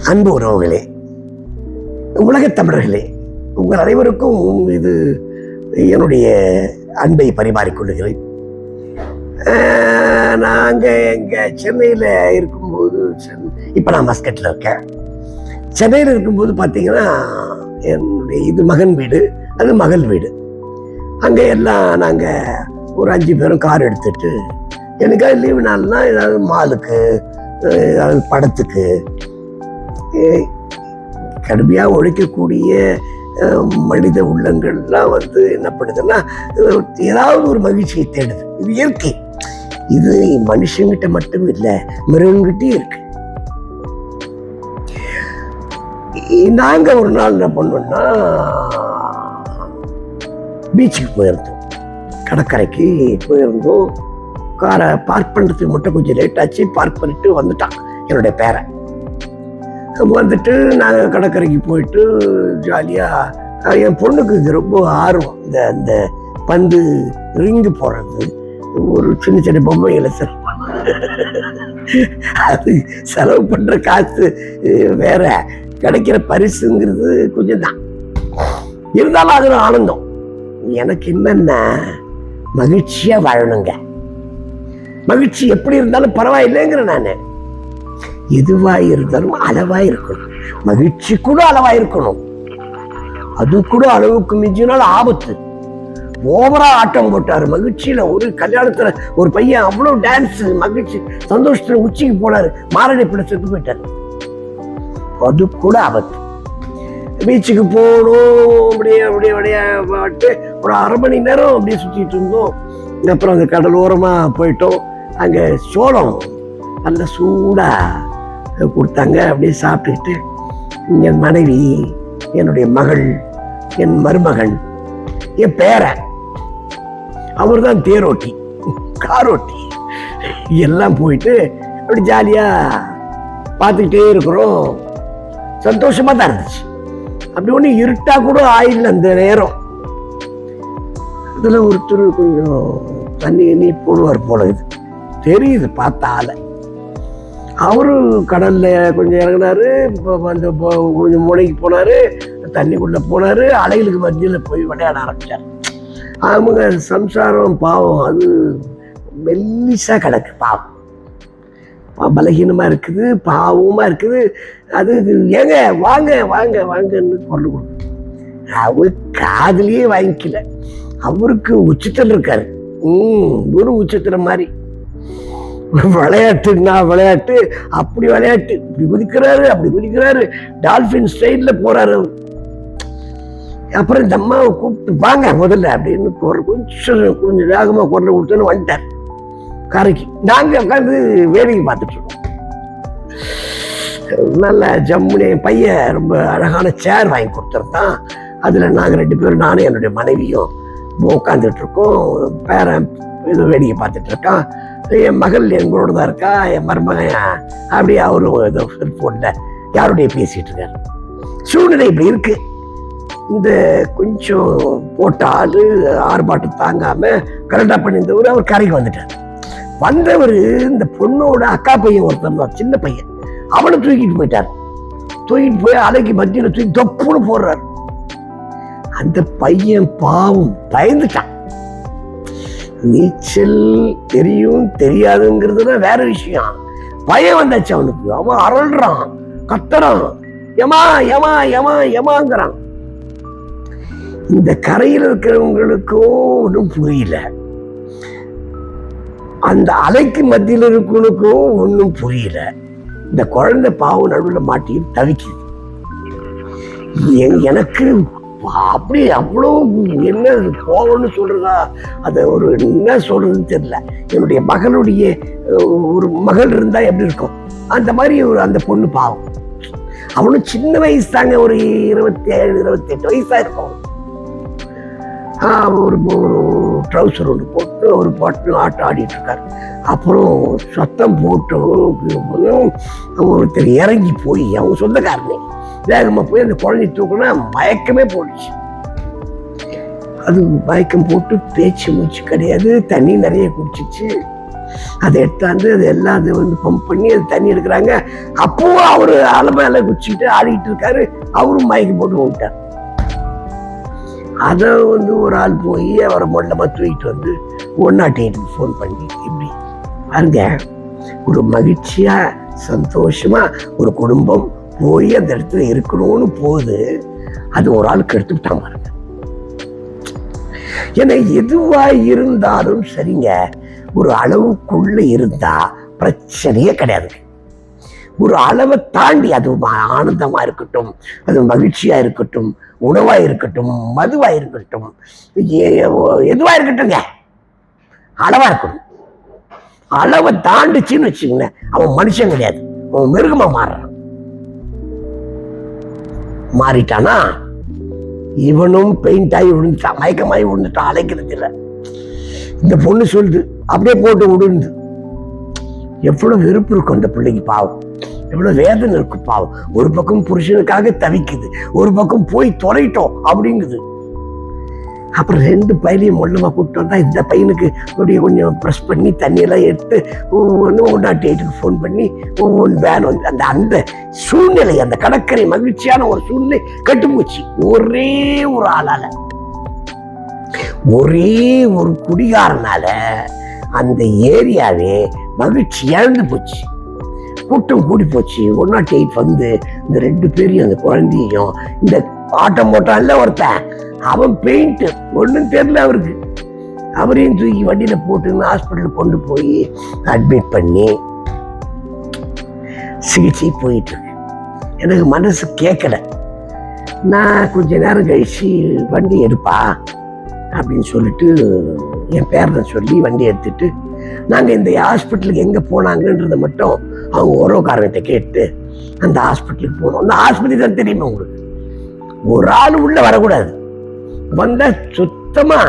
அன்பு உறவுகளே, உலகத் தமிழர்களே, உங்கள் அனைவருக்கும் இது என்னுடைய அன்பை பரிமாறிக்கொள்ளுகிறேன். நாங்கள் எங்கே சென்னையில் இருக்கும்போது, இப்போ நான் மஸ்கட்டில் இருக்கேன். சென்னையில் இருக்கும்போது பார்த்தீங்கன்னா என்னுடைய இது மகன் வீடு, அது மகள் வீடு. அங்கே எல்லாம் நாங்கள் ஒரு 5 பேரும் கார் எடுத்துட்டு எனக்காக லீவு நாள்னால் ஏதாவது மாலுக்கு, ஏதாவது படத்துக்கு, கடுமையாக உழைக்கக்கூடிய மனித உள்ளங்கள்லாம் என்ன பண்ணுதுன்னா ஏதாவது ஒரு மகிழ்ச்சியை தேடுது. இது இயற்கை. இது மனுஷங்கிட்ட மட்டும் இல்லை, மிருகங்கிட்டே இருக்கு. நாங்கள் ஒரு நாள் என்ன பண்ணோம்னா பீச்சுக்கு போயிருந்தோம், கடற்கரைக்கு போயிருந்தோம். காரை பார்க் பண்ணுறதுக்கு மட்டும் கொஞ்சம் லேட் ஆச்சு. பார்க் பண்ணிட்டு வந்துட்டான் என்னுடைய பேரன். வந்துட்டு நாங்கள் கடற்கரைக்கு போயிட்டு ஜாலியாக, என் பொண்ணுக்கு இது ரொம்ப ஆர்வம், இந்த பந்து ரிங்கு போடுறது, ஒரு சின்ன சின்ன பொம்மைகளை அது செலவு பண்ணுற காசு வேற, கிடைக்கிற பரிசுங்கிறது கொஞ்சம் தான் இருந்தாலும் அது ஆனந்தம். எனக்கு என்னன்னா மகிழ்ச்சியாக வாழணுங்க. மகிழ்ச்சி எப்படி இருந்தாலும் பரவாயில்லைங்கிற நான். எதுவாக இருந்தாலும் அளவாக இருக்கணும். மகிழ்ச்சி கூட அளவாக இருக்கணும். அது கூட அளவுக்கு மிஞ்சினால் ஆபத்து. ஓவரா ஆட்டம் போட்டார் மகிழ்ச்சியில. ஒரு கல்யாணத்துல ஒரு பையன் அவ்வளவு டான்ஸ், மகிழ்ச்சி, சந்தோஷத்துல உச்சிக்கு போனாரு, மாரடைப்புல செத்து போயிட்டாரு. அது கூட ஆபத்து. பீச்சுக்கு போகணும், அப்படியே அப்படியே அப்படியே பாட்டு ஒரு 1/2 மணி நேரம் அப்படியே சுற்றிட்டு இருந்தோம். அப்புறம் அந்த கடலோரமா போயிட்டோம். அங்க சோளம் நல்ல சூடா கொடுத்தாங்க. அப்படியே சாப்பிட்டுக்கிட்டு என் மனைவி, என்னுடைய மகள், என் மருமகன், என் பேரன், அவர் தான் தேரோட்டி, காரோட்டி, எல்லாம் போயிட்டு அப்படி ஜாலியா பார்த்துக்கிட்டே இருக்கிறோம். சந்தோஷமா தான் இருந்துச்சு. அப்படி ஒண்ணு இருட்டா கூட ஆயிடல அந்த நேரம். அதுல ஒருத்தர் கொஞ்சம் தண்ணி போடுவார் போல, இது தெரியுது பார்த்தால. அவரு கடல்ல கொஞ்சம் இறங்கினாரு, கொஞ்சம் முனைக்கு போனாரு, தண்ணிக்குள்ள போனாரு, அலைகளுக்கு மத்தியில் போய் விளையாட ஆரம்பிச்சார். அவங்க சம்சாரம் பாவம், அது மெல்லிசா கிடக்கு, பாவம் பலகீனமா இருக்குது, பாவமா இருக்குது. அது ஏங்க வாங்க வாங்க வாங்கன்னு குரல் கொடுக்கும். அவரு காதுலயே வாங்கிக்கல. அவருக்கு உச்சத்தில் இருக்காரு. ஒரு உச்சத்துல மாதிரி விளையாட்டுன்னா விளையாட்டு, அப்படி விளையாட்டு, இப்படி குதிக்கிறாரு, அப்படி குதிக்கிறாரு, டால்பின் ஸ்டைல்ல போறாரு. அப்புறம் இந்த அம்மாவை கூப்பிட்டு வாங்க முதல்ல அப்படின்னு கொஞ்சம் வேகமா குரல் கொடுத்தோன்னு வந்துட்டார் கரைக்கு. நாங்க உட்காந்து வேடிக்கை பார்த்துட்டு இருக்கோம். நல்ல ஜம்முனே பையன் ரொம்ப அழகான சேர் வாங்கி கொடுத்துருந்தான். அதுல நாங்க 2 பேரும், நானும் என்னுடைய மனைவியும் உட்காந்துட்டு இருக்கோம். பேரன் ஏதோ வேடிக்கை பார்த்துட்டு இருக்கான். என் மகள் எங்களோட தான் இருக்கா. என் மருமகன் அப்படியே அவரும் ஏதோ செல்போன்ல யாருடைய பேசிட்டு இருக்காரு. சூழ்நிலை இப்படி இருக்கு. இந்த கொஞ்சம் போட்ட ஆளு ஆர்ப்பாட்டம் தாங்காம கரெக்டா பண்ணியிருந்தவர் அவர் கரைக்கு வந்துட்டார். வந்தவர் இந்த பொண்ணோட அக்கா பையன் ஒருத்தர் தான், சின்ன பையன், அவனை தூக்கிட்டு போயிட்டார். தூக்கிட்டு போய் அலைக்கு மத்தியில தூக்கி தொப்புன்னு போடுறாரு. அந்த பையன் பாவம் பயந்துட்டான். நீச்சல் தெரியும் தெரியாதுங்கிறதுனா வேற விஷயம். பயம் வந்தாச்சு அவனுக்கு. அவன் அரள்றான், கத்துறான், யமா யமா யமா யமாங்கிறான். இந்த கரையில் இருக்கிறவங்களுக்கும் ஒன்றும் புரியல, அந்த அலைக்கு மத்தியில் இருக்கிறவனுக்கும் ஒன்றும் புரியல. இந்த குழந்தை பாவம் நடுவில் மாட்டி தவிக்குது. எனக்கு அப்படி அவ்வளோ என்ன கோவம்னு சொல்றதா, அதை ஒரு என்ன சொல்றதுன்னு தெரியல. என்னுடைய மகளுடைய ஒரு மகள் இருந்தா எப்படி இருக்கும், அந்த மாதிரி ஒரு அந்த பொண்ணு பாவம். அவனும் சின்ன வயசு தாங்க, ஒரு 27 28 வயசா இருக்கும். ஒரு ட்ரௌசர் ஒன்று போட்டு ஒரு பாட்டு ஆட்டம் ஆடிட்டு இருக்காரு. அப்புறம் சத்தம் போட்டு ஒருத்தர் இறங்கி போய், அவங்க சொந்தக்காரனே வேகமா போய் அந்த குழந்தை தூக்குனா மயக்கமே போடுச்சு. அது மயக்கம் போட்டு பேச்சு மூச்சு கிடையாது, தண்ணி நிறைய குடிச்சிச்சு. அதை எடுத்தாந்து அது எல்லாம் அது வந்து பம்ப் பண்ணி அது தண்ணி எடுக்கிறாங்க. அப்பவும் அவரு அலை மேல குச்சிட்டு ஆடிட்டு இருக்காரு. அவரும் மயக்கி போட்டு விட்டார். அதை வந்து ஒரு ஆள் போய் அவரை மொல்லமா தூக்கிட்டு வந்து 108 ஃபோன் பண்ணி இப்படி பாருங்க, ஒரு மகிழ்ச்சியா சந்தோஷமா ஒரு குடும்பம் போய் அந்த இடத்துல இருக்கணும்னு போகுது, அது ஒரு ஆளுக்கு எடுத்துக்கிட்டான் பாருங்க. ஏன்னா எதுவா இருந்தாலும் சரிங்க, ஒரு அளவுக்குள்ள இருந்தா பிரச்சனையே கிடையாது. ஒரு அளவை தாண்டி, அது ஆனந்தமா இருக்கட்டும், அது மகிழ்ச்சியா இருக்கட்டும், உணவா இருக்கட்டும், மதுவா இருக்கட்டும், எதுவா இருக்கட்டும்ங்க, அளவா இருக்கணும். அளவை தாண்டிச்சுன்னு வச்சுங்களேன், அவன் மனுஷன் கிடையாது, அவன் மிருகமா மாறிட்டானா இவனும் பெயிண்ட் ஆகி விழுந்துட்டான், மயக்கமாகி விழுந்துட்டான், அழைக்கிறது இல்லை. இந்த பொண்ணு சொல்லுது அப்படியே போட்டு விடுந்து. எவ்வளவு வெறுப்பு இருக்கும் அந்த பிள்ளைக்கு, பாவம் எவ்வளவு வேதனை இருக்கு பாவம். ஒரு பக்கம் புருஷனுக்காக தவிக்குது, ஒரு பக்கம் போய் தொலைட்டோம் அப்படிங்குது. அப்புறம் 2 பையனையும் மொல்லமா கூப்பிட்டு வந்தா இந்த பையனுக்கு கொஞ்சம் ப்ரெஸ் பண்ணி தண்ணியெல்லாம் எடுத்து 108க்கு ஃபோன் பண்ணி வேன் வந்து அந்த சூழ்நிலை, அந்த கடற்கரை மகிழ்ச்சியான ஒரு சூழ்நிலை கட்டுப்போச்சு. ஒரே ஒரு ஆளால, ஒரே ஒரு குடிகாரனால அந்த ஏரியாவே மகிழ்ச்சி இழந்து போச்சு. கூட்டம் கூடி போச்சு. 108 வந்து இந்த 2 பேரையும், அந்த குழந்தையும், இந்த ஆட்டம் போட்டான்ல ஒருத்தன், அவன் பெயிண்ட் ஒன்றும் தெரியல அவருக்கு, அவரையும் தூக்கி வண்டியில போட்டு ஹாஸ்பிட்டலுக்கு கொண்டு போய் அட்மிட் பண்ணி சிகிச்சை போயிட்டு இருக்கு. எனக்கு மனசு கேட்கல. நான் கொஞ்ச நேரம் கழிச்சு வண்டி எடுப்பா அப்படின்னு சொல்லிட்டு என் பேரனை சொல்லி வண்டி எடுத்துட்டு நாங்கள் இந்த ஹாஸ்பிட்டலுக்கு எங்கே போனாங்கன்றதை மட்டும் அவங்க உறவுக்காரங்கிட்ட கேட்டு அந்த ஹாஸ்பிட்டலுக்கு போனோம். அந்த ஹாஸ்பிட்டல் தான் தெரியுமா உங்களுக்கு, ஒரு ஆள் உள்ள வரக்கூடாது, வந்தா சுத்தமா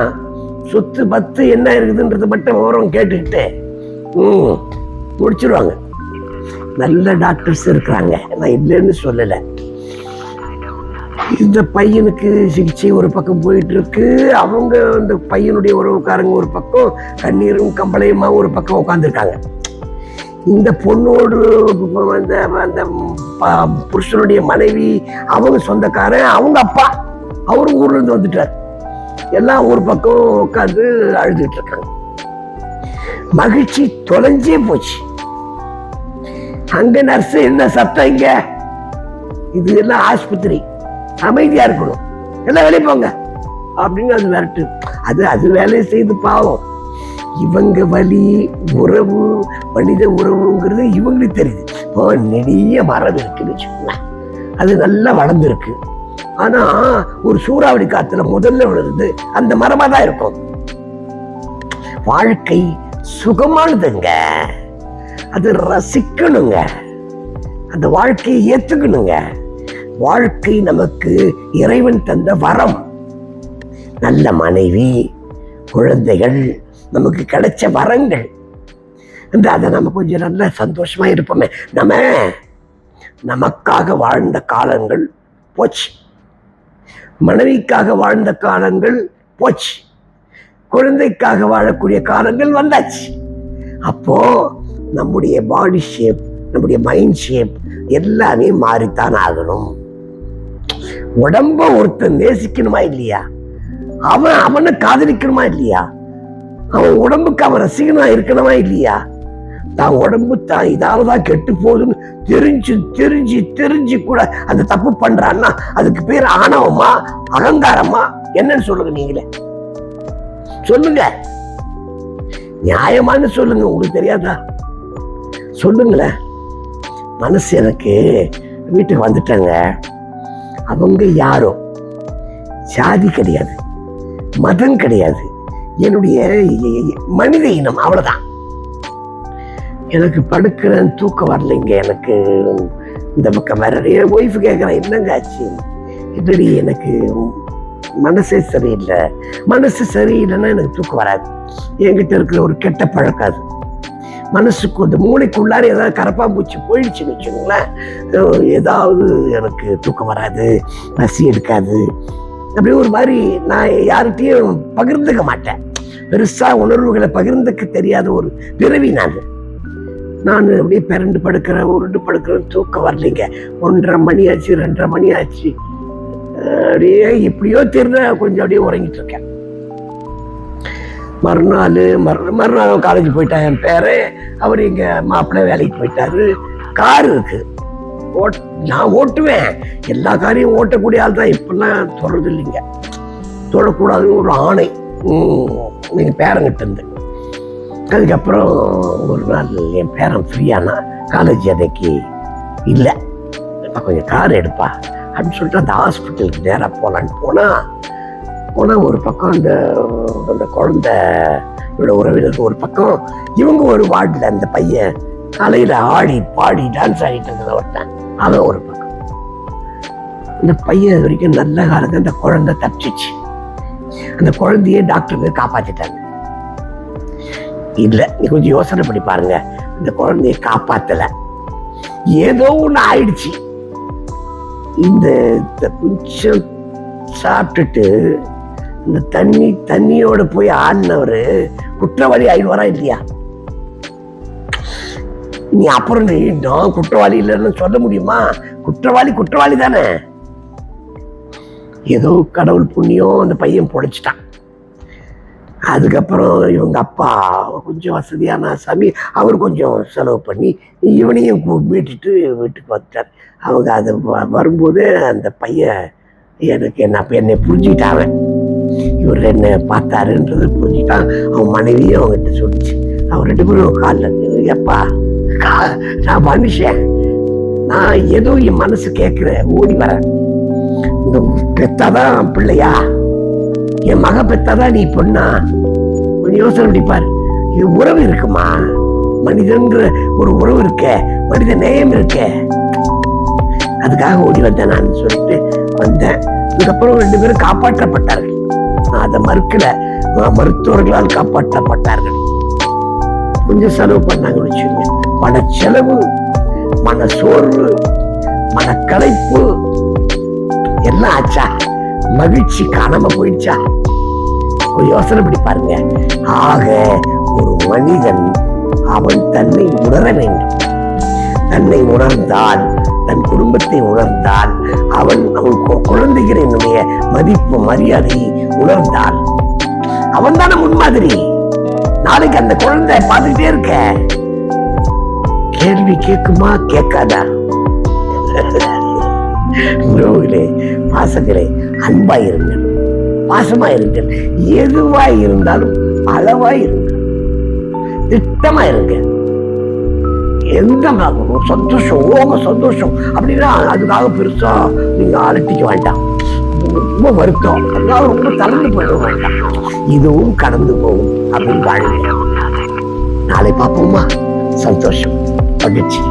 சொத்து பத்து என்ன இருக்குதுன்றத மட்டும் விவரம் கேட்டுக்கிட்டு முடிச்சிருவாங்க. நல்ல டாக்டர்ஸ் இருக்கிறாங்க, நான் இல்லைன்னு சொல்லலை. இந்த பையனுக்கு சிகிச்சை ஒரு பக்கம் போயிட்டு இருக்கு. அவங்க இந்த பையனுடைய உறவுக்காரங்க ஒரு பக்கம் கண்ணீரும் கம்பளையுமா ஒரு பக்கம் உட்காந்துருக்காங்க. இந்த பொண்ணோடு அந்த புருஷனுடைய மனைவி, அவங்க சொந்தக்காரன், அவங்க அப்பா அவரும் ஊர்ல இருந்து வந்துட்டார். எல்லாம் ஒரு பக்கம் உட்காந்து அழுதுட்டு இருக்காங்க. மகிழ்ச்சி தொலைஞ்சே போச்சு. அங்க நர்ஸ், என்ன சத்தம் இங்க, இது எல்லாம் ஆஸ்பத்திரி, அமைதியா இருக்கணும், எல்லாம் வெளியே போங்க அப்படின்னு அது விரட்டு. அது வேலையை செய்து பாவம். இவங்க வலி, உறவு, மனித உறவுங்கிறது இவங்களுக்கு தெரியுது. இப்போ நெடிய மரம் இருக்குன்னு வச்சுக்கோங்களேன், அது நல்லா வளர்ந்துருக்கு. ஆனா ஒரு சூறாவளி காத்துல முதல்ல விழுது அந்த மரமா தான் இருக்கும். வாழ்க்கை சுகமானதுங்க, அது ரசிக்கணுங்க, அந்த வாழ்க்கையை ஏத்துக்கணுங்க. வாழ்க்கை நமக்கு இறைவன் தந்த வரம். நல்ல மனைவி, குழந்தைகள் நமக்கு கிடைச்ச வரங்கள். அதை நம்ம கொஞ்சம் நல்ல சந்தோஷமா இருப்போமே. நமக்காக வாழ்ந்த காலங்கள் போச்சு, மனைவிக்காக வாழ்ந்த காலங்கள் போச்சு, குழந்தைக்காக வாழக்கூடிய காலங்கள் வந்தாச்சு. அப்போ நம்முடைய பாடி ஷேப், நம்முடைய மைண்ட் ஷேப் எல்லாமே மாறித்தான் ஆகணும். உடம்ப ஒருத்தன் நேசிக்கணுமா இல்லையா, அவனை காதலிக்கணுமா இல்லையா, அவன் உடம்புக்கு அவன் ரசிகனா இருக்கணுமா இல்லையா, தான் உடம்பு தான் இதாலதான் கெட்டு போகுதுன்னு தெரிஞ்சு தெரிஞ்சு தெரிஞ்சு கூட அந்த தப்பு பண்றான்னா அதுக்கு பேர் ஆணவமா, அகங்காரமா, என்னன்னு சொல்லுங்க, நீங்களே சொல்லுங்க, நியாயமானு சொல்லுங்க. உங்களுக்கு தெரியாதா, சொல்லுங்களேன். மனசு எனக்கு வீட்டுக்கு வந்துட்டாங்க, அவங்க யாரோ, சாதி கிடையாது, மதம் கிடையாது, என்னுடைய மனித இனம், அவ்வளவுதான். எனக்கு படுக்கிறேன், தூக்கம் வரலைங்க, எனக்கு இந்த பக்கம் வேற. என் ஒய்ஃபு கேட்குறேன், என்னங்க ஆச்சு, இப்படி எனக்கு மனசே சரியில்லை. மனசு சரியில்லைன்னா எனக்கு தூக்கம் வராது. என்கிட்ட இருக்கிற ஒரு கெட்ட பழக்கம் அது. மனசுக்கு அந்த மூளைக்குள்ளார ஏதாவது கரப்பாம்பூச்சி போயிடுச்சுன்னு வச்சுக்கோங்களேன், ஏதாவது எனக்கு தூக்கம் வராது, பசி எடுக்காது. அப்படியே ஒரு மாதிரி நான் யார்கிட்டையும் பகிர்ந்துக்க மாட்டேன். பெருசா உணர்வுகளை பகிர்ந்துக்க தெரியாத ஒரு பிறவி நான் அப்படியே பிறண்டு படுக்கிறேன், உருண்டு படுக்கிறேன், தூக்கம் வரலைங்க. 1:30 மணி ஆச்சு, 2:30 மணி ஆச்சு. அப்படியே எப்படியோ தெரியல, கொஞ்சம் அப்படியே உறங்கிட்டு இருக்கேன். மறுநாள் காலேஜ் போயிட்டான் என் பேரு. அவர் எங்க மாப்பிள்ளை வேலைக்கு போயிட்டாரு. கார் இருக்கு, நான் ஓட்டுவேன். எல்லா காரையும் ஓட்டக்கூடிய ஆள் தான். இப்பெல்லாம் தொடர்றது இல்லைங்க, தொடக்கூடாதுன்னு ஒரு ஆணை எங்க பேரங்கிட்ட இருந்து. அதுக்கப்புறம் ஒரு நாள் என் பேரன் ஃப்ரீயானா, காலேஜ் அன்னைக்கு இல்லை, கொஞ்சம் கார் எடுப்பா அப்படின்னு சொல்லிட்டு அந்த ஹாஸ்பிட்டலுக்கு நேராக போகலான்னு போனால் ஒரு பக்கம் அந்த குழந்தையோட உறவினர் ஒரு பக்கம், இவங்க ஒரு வார்டில் அந்த பையன் காலையில் ஆடி பாடி டான்ஸ் ஆடிட்டு இருந்ததை ஒருத்தன், அவன் ஒரு பக்கம். இந்த பையன் இது வரைக்கும் நல்ல காலத்தில் அந்த குழந்தை தப்பிச்சிச்சு. அந்த குழந்தைய டாக்டருக்கு காப்பாற்றிட்டாங்க. இல்லை, நீ கொஞ்சம் யோசனை பண்ணி பாருங்க, இந்த குழந்தைய காப்பாத்தல, ஏதோ ஒண்ணு ஆயிடுச்சு. இந்த கொஞ்சம் சாப்பிட்டுட்டு இந்த தண்ணியோட போய் ஆடினவரு குற்றவாளி ஆயிடுவாரா இல்லையா? நீ அப்புறம் இன்னும் குற்றவாளி இல்லைன்னு சொல்ல முடியுமா? குற்றவாளி தானே. ஏதோ கடவுள் புண்ணியம் அந்த பையன் பொழைச்சிட்டான். அதுக்கப்புறம் இவங்க அப்பா கொஞ்சம் வசதியான சாமி, அவர் கொஞ்சம் செலவு பண்ணி இவனையும் மீட்டுட்டு வீட்டுக்கு வந்துட்டார். அவங்க அது வரும்போது அந்த பையன் என்னை புரிஞ்சுக்கிட்டாங்க. இவர் என்ன பார்த்தாருன்றது புரிஞ்சுக்கிட்டான். அவன் மனைவியும் அவங்ககிட்ட சொல்லிச்சு. அவர் 2 பேரும் காலில், எப்பா நான் மனுஷன், நான் ஏதோ என் மனசு கேட்குற ஓடி வரேன். இந்த பெத்தாதான் பிள்ளையா, என் மக பெத்தாதான் நீ பொண்ணா? கொஞ்சம் யோசனை பண்ணிப்பாரு. இது உறவு இருக்குமா? மனிதன்ற ஒரு உறவு இருக்க, மனித நேயம் இருக்க, அதுக்காக ஓடி வந்தேன் நான் சொல்லிட்டு வந்தேன். இதுக்கப்புறம் 2 பேரும் காப்பாற்றப்பட்டார்கள். நான் அதை மறுக்கல, மருத்துவர்களால் காப்பாற்றப்பட்டார்கள். கொஞ்சம் செலவு பண்ணாங்கன்னு வச்சுக்கோங்க. பணச்செலவு, மன சோர்வு, மனக்களைப்பு எல்லாம் ஆச்சா? மகிழ்ச்சி காணாம போயிடுச்சா? யோசனை பண்ணி பாருங்க. ஆக ஒரு மனிதன் அவன் தன்னை உணர வேண்டும். தன்னை உணர்ந்தால், தன் குடும்பத்தை உணர்ந்தால், அவன் குழந்தைகளினுடைய மதிப்பு மரியாதை உணர்ந்தால், அவன் தானே முன்மாதிரி. நாளைக்கு அந்த குழந்தை பார்த்துக்கிட்டே இருக்க, கேள்வி கேட்குமா கேட்காதா? உறவுகளே, பாசங்களே, அன்பாயிருங்கள், பாசமாயிருங்கள். எதுவாய் இருந்தாலும் அளவாயிருங்கள், திட்டமாயிருங்க. எந்த சந்தோஷம் சந்தோஷம் அப்படின்னா அதுக்காக பெருசா நீங்க அலட்டிக்க வேண்டாம். ரொம்ப வருத்தம், அதனால ரொம்ப தளர்ந்து போயிட வேண்டாம். இதுவும் கடந்து போகும் அப்படின்னு வாழுங்க. நாளை பார்ப்போமா? சந்தோஷம், மகிழ்ச்சி.